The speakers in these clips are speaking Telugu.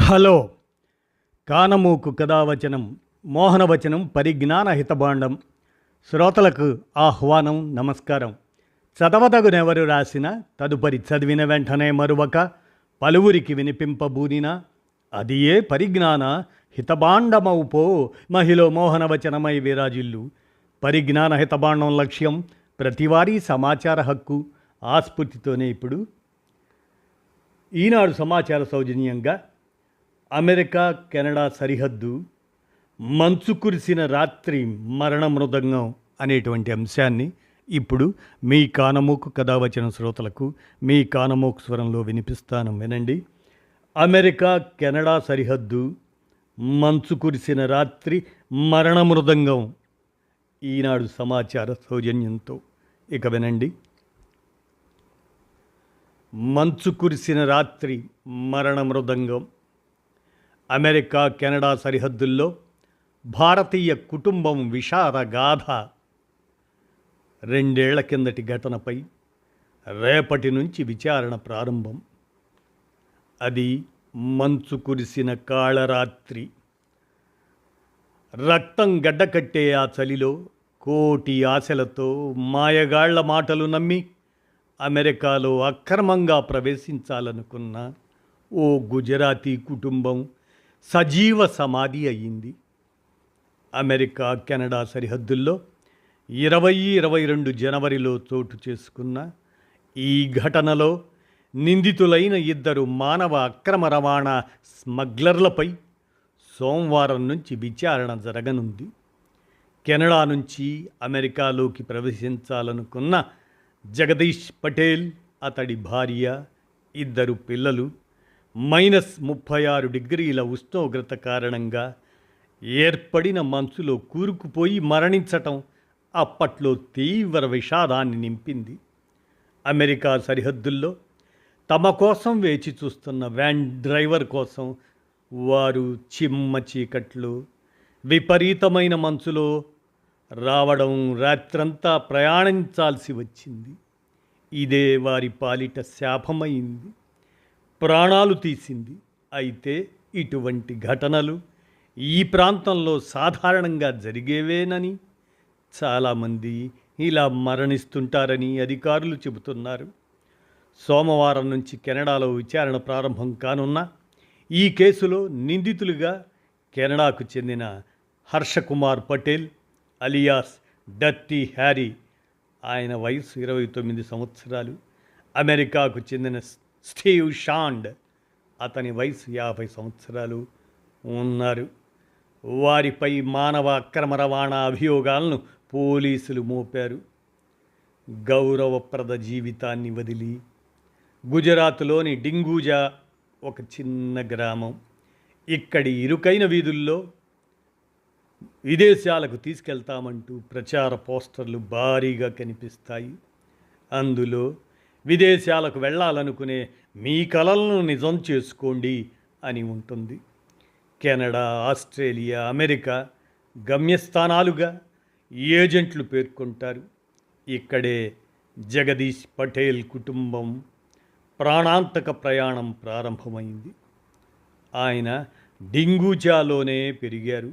హలో! కానమూకు కథావచనం మోహనవచనం పరిజ్ఞాన హితభాండం. శ్రోతలకు ఆహ్వానం, నమస్కారం. చదవదగునెవరు రాసిన తదుపరి చదివిన వెంటనే మరువక పలువురికి వినిపింపబూనిన అది ఏ పరిజ్ఞాన హితభాండమౌపో మహిళ మోహనవచనమై విరాజిల్లు. పరిజ్ఞాన హితభాండం లక్ష్యం ప్రతివారీ సమాచార హక్కు. ఆస్ఫూర్తితోనే ఇప్పుడు ఈనాడు సమాచార సౌజన్యంగా అమెరికా కెనడా సరిహద్దు మంచు కురిసిన రాత్రి మరణ మృదంగం అనేటువంటి అంశాన్ని ఇప్పుడు మీ కానమూకు కథావచన శ్రోతలకు మీ కానమూకు స్వరంలో వినిపిస్తాను, వినండి. అమెరికా కెనడా సరిహద్దు మంచు కురిసిన రాత్రి మరణ మృదంగం ఈనాడు సమాచార సౌజన్యంతో. ఇక వినండి. మంచు కురిసిన రాత్రి మరణ మృదంగం. అమెరికా కెనడా సరిహద్దుల్లో భారతీయ కుటుంబం విషాద గాథ. 2 ఏళ్ల కిందటి ఘటనపై రేపటి నుంచి విచారణ ప్రారంభం. అది మంచు కురిసిన కాళరాత్రి. రక్తం గడ్డకట్టే ఆ చలిలో కోటి ఆశలతో మాయగాళ్ల మాటలు నమ్మి అమెరికాలో అక్రమంగా ప్రవేశించాలనుకున్న ఓ గుజరాతీ కుటుంబం సజీవ సమాధి అయ్యింది. అమెరికా కెనడా సరిహద్దుల్లో 2022 జనవరిలో చోటు చేసుకున్న ఈ ఘటనలో నిందితులైన 2 మానవ అక్రమ రవాణా స్మగ్లర్లపై సోమవారం నుంచి విచారణ జరగనుంది. కెనడా నుంచి అమెరికాలోకి ప్రవేశించాలనుకున్న జగదీష్ పటేల్, అతడి భార్య, 2 పిల్లలు -36 డిగ్రీల ఉష్ణోగ్రత కారణంగా ఏర్పడిన మంచులో కూరుకుపోయి మరణించటం అప్పట్లో తీవ్ర విషాదాన్ని నింపింది. అమెరికా సరిహద్దుల్లో తమ కోసం వేచి చూస్తున్న వ్యాన్ డ్రైవర్ కోసం వారు చిమ్మ చీకట్లో విపరీతమైన మంచులో రావడం, రాత్రంతా ప్రయాణించాల్సి వచ్చింది. ఇదే వారి పాలిట శాపమైంది, ప్రాణాలు తీసింది. అయితే ఇటువంటి ఘటనలు ఈ ప్రాంతంలో సాధారణంగా జరిగేవేనని, చాలామంది ఇలా మరణిస్తుంటారని అధికారులు చెబుతున్నారు. సోమవారం నుంచి కెనడాలో విచారణ ప్రారంభం కానున్న ఈ కేసులో నిందితులుగా కెనడాకు చెందిన Harsha Kumar Patel alias dirty Harry, ఆయన వయసు 29 సంవత్సరాలు. అమెరికాకు చెందిన స్టీవ్ షాండ్, అతని వయసు 50 సంవత్సరాలు ఉన్నారు. వారిపై మానవ అక్రమ రవాణా అభియోగాలను పోలీసులు మోపారు. గౌరవప్రద జీవితాన్ని వదిలి గుజరాత్లోని డింగూజా ఒక చిన్న గ్రామం, ఇక్కడి ఇరుకైన వీధుల్లో విదేశాలకు తీసుకెళ్తామంటూ ప్రచార పోస్టర్లు భారీగా కనిపిస్తాయి. అందులో విదేశాలకు వెళ్ళాలనుకునే మీ కలలను నిజం చేసుకోండి అని ఉంటుంది. కెనడా, ఆస్ట్రేలియా, అమెరికా గమ్యస్థానాలుగా ఏజెంట్లు పేర్కొంటారు. ఇక్కడే జగదీష్ పటేల్ కుటుంబం ప్రాణాంతక ప్రయాణం ప్రారంభమైంది. ఆయన డింగూజాలోనే పెరిగారు.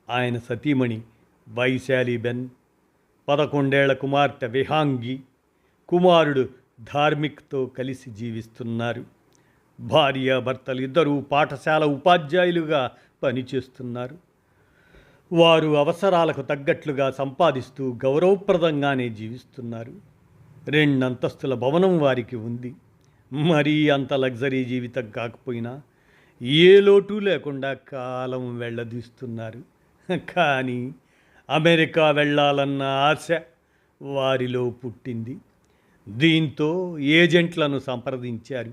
ఆయన సతీమణి వైశాలీబెన్, 11 ఏళ్ల కుమార్తె విహాంగి, కుమారుడు ధార్మిక్తో కలిసి జీవిస్తున్నారు. భార్యాభర్తలు 2 పాఠశాల ఉపాధ్యాయులుగా పనిచేస్తున్నారు. వారు అవసరాలకు తగ్గట్లుగా సంపాదిస్తూ గౌరవప్రదంగానే జీవిస్తున్నారు. 2 అంతస్తుల భవనం వారికి ఉంది. మరీ అంత లగ్జరీ జీవితం కాకపోయినా ఏ లోటు లేకుండా కాలం వెళ్ళదీస్తున్నారు. కానీ అమెరికా వెళ్ళాలన్న ఆశ వారిలో పుట్టింది. దీంతో ఏజెంట్లను సంప్రదించారు.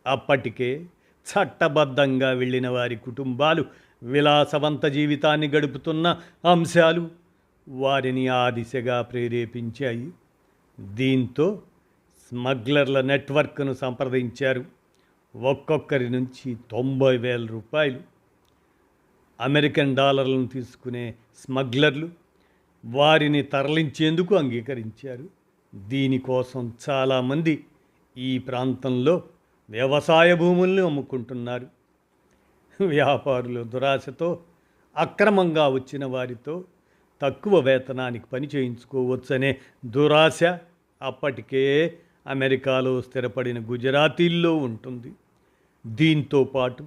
అప్పటికే చట్టబద్ధంగా వెళ్ళిన వారి కుటుంబాలు విలాసవంత జీవితాన్ని గడుపుతున్న అంశాలు వారిని ఆ దిశగా ప్రేరేపించాయి. దీంతో స్మగ్లర్ల నెట్వర్క్ను సంప్రదించారు. ఒక్కొక్కరి నుంచి 90,000 రూపాయలు అమెరికన్ డాలర్లను తీసుకునే స్మగ్లర్లు వారిని తరలించేందుకు అంగీకరించారు. దీనికోసం చాలామంది ఈ ప్రాంతంలో వ్యవసాయ భూముల్ని అమ్ముకుంటున్నారు. వ్యాపారులు దురాశతో అక్రమంగా వచ్చిన వారితో తక్కువ వేతనానికి పని చేయించుకోవచ్చనే దురాశ అప్పటికే అమెరికాలో స్థిరపడిన గుజరాతీల్లో ఉంటుంది. దీంతో పాటు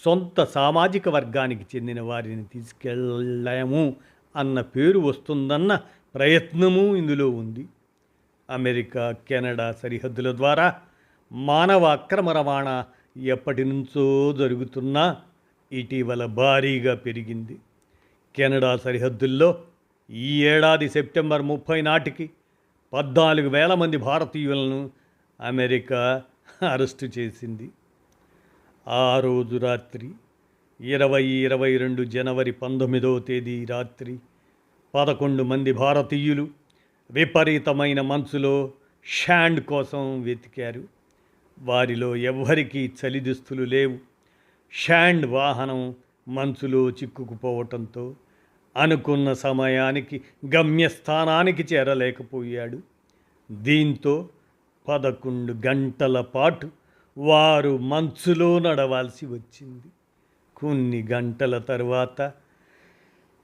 సొంత సామాజిక వర్గానికి చెందిన వారిని తీసుకెళ్ళాము అన్న పేరు వస్తుందన్న ప్రయత్నము ఇందులో ఉంది. అమెరికా కెనడా సరిహద్దుల ద్వారా మానవ అక్రమ రవాణా ఎప్పటి నుంచో జరుగుతున్నా ఇటీవల భారీగా పెరిగింది. కెనడా సరిహద్దుల్లో ఈ ఏడాది సెప్టెంబర్ 30 నాటికి 14,000 మంది భారతీయులను అమెరికా అరెస్టు చేసింది. ఆ రోజు రాత్రి 22 జనవరి 19వ తేదీ రాత్రి 11 మంది భారతీయులు విపరీతమైన మంచులో షాండ్ కోసం వెతికారు. వారిలో ఎవ్వరికీ చలిదుస్తులు లేవు. షాండ్ వాహనం మంచులో చిక్కుకుపోవటంతో అనుకున్న సమయానికి గమ్యస్థానానికి చేరలేకపోయాడు. దీంతో 11 గంటల పాటు వారు మంచులో నడవాల్సి వచ్చింది. కొన్ని గంటల తర్వాత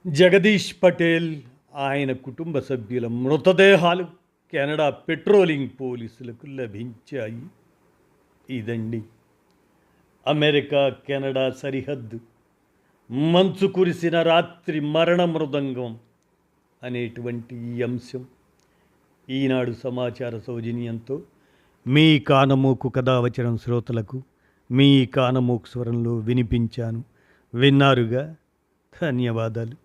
జగదీష్ పటేల్, ఆయన కుటుంబ సభ్యుల మృతదేహాలు కెనడా పెట్రోలింగ్ పోలీసులకు లభించాయి. ఇదండి అమెరికా కెనడా సరిహద్దు మంచు కురిసిన రాత్రి మరణ మృదంగం అనేటువంటి ఈ అంశం ఈనాడు సమాచార సౌజన్యంతో మీ కానమోకు కథావచనం శ్రోతలకు మీ కానమోకు స్వరంలో వినిపించాను. విన్నారుగా? ధన్యవాదాలు.